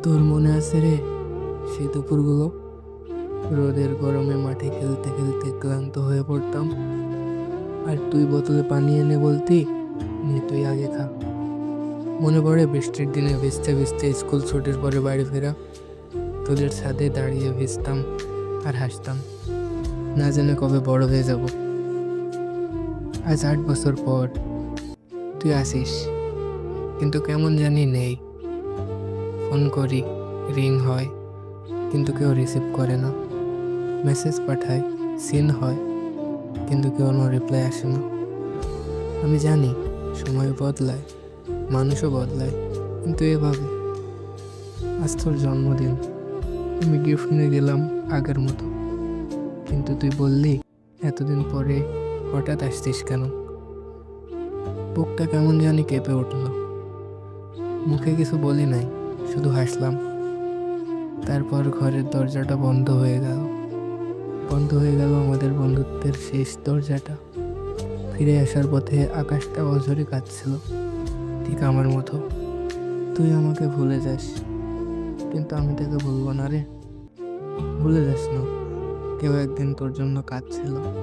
তোর মনে আছে রে সেই দুপুরগুলো? রোদের গরমে মাঠে খেলতে খেলতে ক্লান্ত হয়ে পড়তাম, আর তুই বোতলে পানি এনে বলতি, নে তুই আগে খা। মনে পড়ে বৃষ্টির দিনে ভিজতে ভিজতে স্কুল ছুটির পরে বাড়ি ফেরা, তোদের ছাদে দাঁড়িয়ে ভিজতাম আর হাসতাম, না জানে কবে বড় হয়ে যাব। আজ 8 বছর পর তুই আসিস, কিন্তু কেমন জানি নেই। ফোন করি, রিং হয়, কিন্তু কেউ রিসিভ করে না। মেসেজ পাঠায়, সিন হয়, কিন্তু কেউ রিপ্লাই আসে না। আমি জানি সময় বদলায়, মানুষও বদলায়, কিন্তু এভাবে। আজ তোর জন্মদিন, আমি গিফট নিয়ে গেলাম আগের মতো, কিন্তু তুই বললি এতদিন পরে হঠাৎ আসছিস কেন? বুকটা কেমন জানি কেঁপে উঠল। মুখে কিছু বলি নাই, শুধু হাসলাম। তারপর ঘরের দরজাটা বন্ধ হয়ে গেল। বন্ধ হয়ে গেল আমাদের বন্ধুত্বের শেষ দরজাটা। ফিরে আসার পথে আকাশটা অঝরে কাঁদছিল, ঠিক আমার মতো। তুই আমাকে ভুলে যাস, কিন্তু আমি তোকে ভুলবো না রে। ভুলে যাস না, কেউ একদিন তোর জন্য কাঁদছিল।